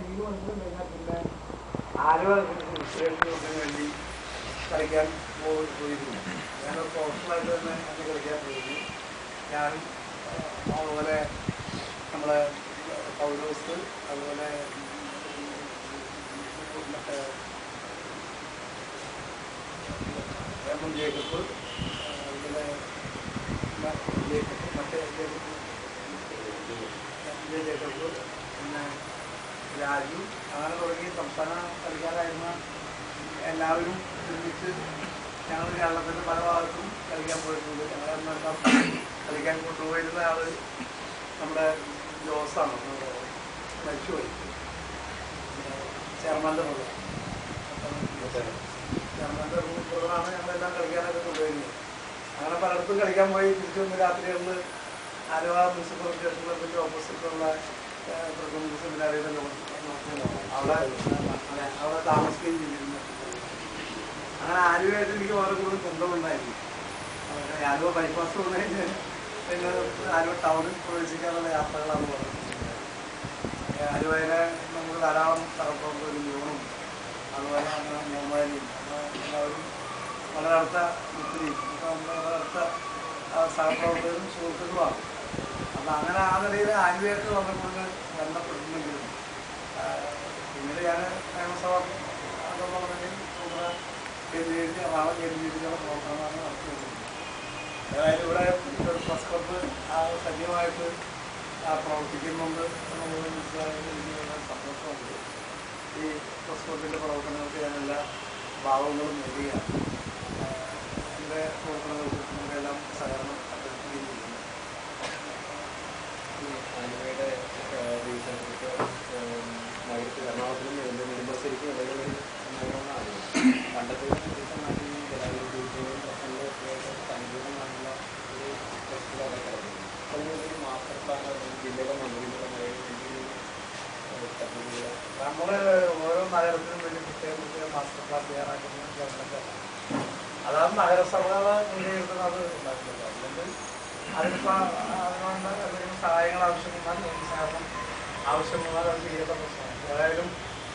League മത്സരം കഴിഞ്ഞാൽ പിന്നെ ആലുവ വിശ്രേഷത്തിന് വേണ്ടി കളിക്കാൻ പോയിരുന്നു. ഞാൻ പ്രൊഫഷണലായിട്ട് തന്നെ അന്ന് കളിക്കാൻ പോയിരുന്നു. ഞാനും അതുപോലെ നമ്മളെ പൗലോസ്, അതുപോലെ മറ്റേ എം ജേക്കബ്, അതുപോലെ മറ്റേ ജേക്കബ്, പിന്നെ രാജു, അങ്ങനെ തുടങ്ങി സംസ്ഥാന കളിക്കാരായിരുന്ന എല്ലാവരും ഒരുമിച്ച് ഞങ്ങൾ കേരളത്തിൻ്റെ പല ഭാഗത്തും കളിക്കാൻ പോയിട്ടുണ്ട്. ഞങ്ങളെല്ലാം കളിക്കാൻ കൊണ്ടുപോയിരുന്ന ആള് നമ്മുടെ ജോസാണ്, മരിച്ചുപോയി, ചെയർമാൻ്റെ മുകളിൽ ചെയർമാൻ്റെ മുകളിലാണ് ഞങ്ങളെല്ലാം കളിക്കാനൊക്കെ കൊണ്ടുപോയിരുന്നത്. അങ്ങനെ പലയിടത്തും കളിക്കാൻ പോയി. തിരിച്ചു വന്ന് രാത്രികളിൽ ആലുവ മുനിസിപ്പൽ സ്റ്റേഷനെ പറ്റി ഓപ്പോസിറ്റുള്ള പ്രകൃതി സെമിനാറിയുടെ അവിടെ താമസിക്കുകയും ചെയ്തിരുന്നു. അങ്ങനെ ആലുവയായിട്ട് എനിക്ക് വളരെ കൂടുതൽ ബന്ധമുണ്ടായിരുന്നു. ആലുവ ബൈപ്പാസ് വന്നു കഴിഞ്ഞാൽ പിന്നെ ആലുവ ടൗണിൽ പ്രവേശിക്കാനുള്ള യാത്രകളാണ് പറഞ്ഞത്. ആലുവയിലെ നമുക്ക് ധാരാളം സ്ഥലപ്രവർത്തകരും മ്യൂണും അതുപോലെ തന്നെ മോമാരിയും എല്ലാവരും വളരെ അടുത്ത മുസ്ലിം വളരെ അടുത്ത സഹപ്രവർത്തകരും സുഹൃത്തുക്കളുമാണ്. അപ്പം അങ്ങനെ ആ നിലയിൽ ആലുവയായിട്ട് വന്നപ്പോൾ ബന്ധപ്പെട്ടിട്ടുണ്ടെങ്കിലും പിന്നീട് ഞാൻ നിയമസഭ അംഗമാണെങ്കിൽ കേന്ദ്രീകരിച്ചുള്ള പ്രവർത്തനമാണ് നടത്തിയിരുന്നത്. അതായത് ഇവിടെ ഒരു പ്രസ് ക്ലബ്ബ് സജീവമായിട്ട് പ്രവർത്തിക്കുന്നുണ്ട് എന്നുള്ളത് മനസ്സിലായതിൽ എനിക്ക് വളരെ സന്തോഷമുണ്ട്. ഈ പ്രസ് ക്ലബിൻ്റെ പ്രവർത്തനങ്ങൾക്ക് ഞാൻ എല്ലാ ഭാവങ്ങളും നൽകുകയാണ്. എൻ്റെ പ്രവർത്തനങ്ങൾക്ക് നിങ്ങളെല്ലാം സഹകരണം അഭ്യർത്ഥിക്കുകയും ചെയ്യുന്നു. ആലുവയുടെ എറണാകുളത്തിലും നെടുമ്പശ്ശേരിക്കും ഇടയിൽ പണ്ടത്തെ സങ്കീർണമായിട്ടുള്ള ഒരു പ്രശ്നങ്ങളൊക്കെ മാസ്റ്റർ പ്ലാൻ ജില്ലയിലെ മന്ത്രിയുടെ നമ്മൾ ഓരോ നഗരത്തിനും വേണ്ടി പ്രത്യേക മാസ്റ്റർ പ്ലാൻ തയ്യാറാക്കുന്ന ഗവൺമെൻറ്റാണ്. അതാണ് നഗരസഭകൾ മുൻകൈയെടുക്കുന്നത് ഉണ്ടാക്കുന്നത്. അതുകൊണ്ട് അതിനിപ്പോൾ അതിനുള്ള എന്തെങ്കിലും സഹായങ്ങൾ ആവശ്യമുണ്ടാൽ സഹകരണം ആവശ്യമുണ്ടാൽ അത് ചെയ്യേണ്ട പ്രശ്നമാണ്. ഏതായാലും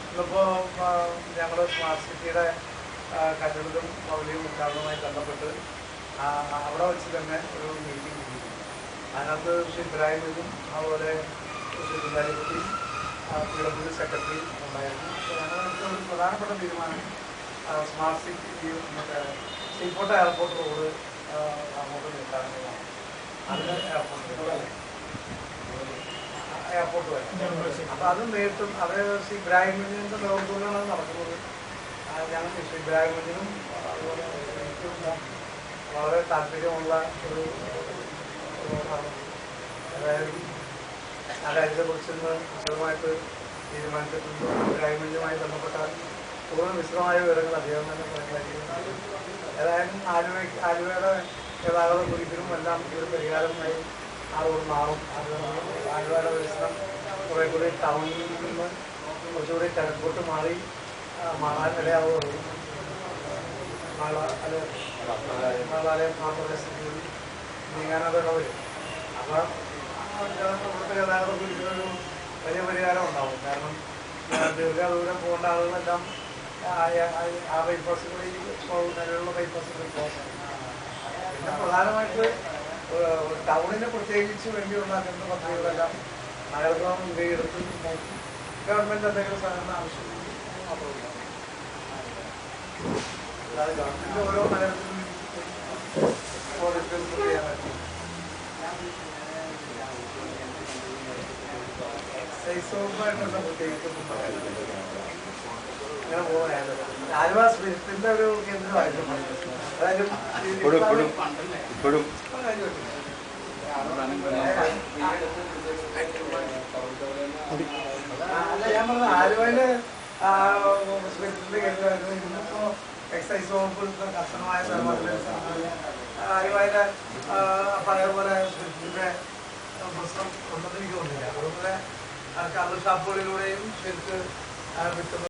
ഇന്നിപ്പോൾ ഞങ്ങൾ സ്മാർട്ട് സിറ്റിയുടെ കെട്ടിടവും പൗലിയും ഉദ്ഘാടനവുമായി ബന്ധപ്പെട്ട് അവിടെ വെച്ച് തന്നെ ഒരു മീറ്റിംഗ് ചെയ്തിരുന്നു. അതിനകത്ത് ശ്രീ ഇബ്രാഹിമും അതുപോലെ ശ്രീ കുഞ്ഞാലിക്കുട്ടിയും പീഡബ്ല്യു സെക്രട്ടറിയും ഉണ്ടായിരുന്നു. അപ്പോൾ ഞങ്ങൾക്ക് ഒരു പ്രധാനപ്പെട്ട തീരുമാനം സ്മാർട്ട് സിറ്റി മറ്റേ സീപോർട്ട് എയർപോർട്ട് റോഡ് അങ്ങോട്ട് നീട്ടാനുള്ളതാണ്. അതിന് എയർപോർട്ട് വരെ അപ്പോൾ അത് നീട്ടും. അത് ശ്രീ ഇബ്രാഹിമിൻ്റെ നേതൃത്വത്തിലാണ് നടക്കുന്നത്. ഞങ്ങൾ ശ്രീ ഇബ്രാഹിമിനും അതുപോലെ എനിക്കും വളരെ താല്പര്യമുള്ള ഒരു റോഡാണ്. അതായത് ആ കാര്യത്തെക്കുറിച്ച് ഇന്ന് വിശദമായിട്ട് തീരുമാനിച്ചിട്ടുണ്ട്. ഇബ്രാഹിമിനുമായി ബന്ധപ്പെട്ടാൽ കൂടുതൽ വിശദമായ വിവരങ്ങൾ അദ്ദേഹം തന്നെ മനസ്സിലാക്കിയിട്ടുണ്ട്. ഏതായാലും ആലുവയുടെ ഗതാഗത കുരുക്കിനും എല്ലാം ഒരു പരിഹാരമായി ആ റോഡ് മാറും. അത് ആലുവയുടെ വികസനം കുറേ കൂടി ടൗണിൽ നിന്ന് കുറച്ചുകൂടി കിഴക്കോട്ട് മാറാനിടയാവുകയുള്ളൂ. മാളാലയം ആ പ്രദേശത്ത് കൂടി നീങ്ങാനതൊക്കെ വരും. അപ്പം ഇവിടുത്തെ ഗതാഗത കുരുക്കിനൊരു വലിയ പരിഹാരം ഉണ്ടാവും. കാരണം ദീർഘദൂരം പോകേണ്ട ആളുകളെല്ലാം ആ ബൈപ്പാസുകളിൽ നിലവിലുള്ള ബൈപ്പാസുകളിൽ പോകാം. പിന്നെ പ്രധാനമായിട്ട് ടൗണിന് പ്രത്യേകിച്ച് വേണ്ടിയുള്ള അങ്ങനത്തെ പദ്ധതികളെല്ലാം നഗരസഭ മുൻകൈയെടുത്ത് നോക്കി ഗവൺമെൻറ് എന്തെങ്കിലും സഹകരണം ആവശ്യമുണ്ടെങ്കിൽ മാത്രമില്ല. അല്ലാതെ ഗവൺമെൻറ് ഓരോ നഗരത്തിലും പ്രോജക്റ്റുകൾ ചെയ്യാനായിട്ട് എക്സൈസ് വകുപ്പായിട്ടുള്ള പ്രത്യേകിച്ചൊന്നും പറയാനില്ല. അങ്ങനെ പോകാനാണ് ആലുവ സ്പിരിറ്റിൻ്റെ ഒരു കേന്ദ്രമായിരുന്നു. അതായത് അല്ല, ഞാൻ പറഞ്ഞത് ആലുവയിലെ സ്പിരിറ്റിൻ്റെ കേന്ദ്രമായിരുന്നു. ഇന്നിപ്പോൾ എക്സൈസ് വകുപ്പ് കർശനമായ ആലുവയിലെ പഴയപോലെ സ്പിരിറ്റിൻ്റെ പ്രശ്നം ഉണ്ടെന്ന് എനിക്ക് തോന്നുന്നില്ല. അതുപോലെ കള്ള് ഷാപ്പുകളിലൂടെയും സ്പിരിറ്റ് വിൽക്കുന്നത്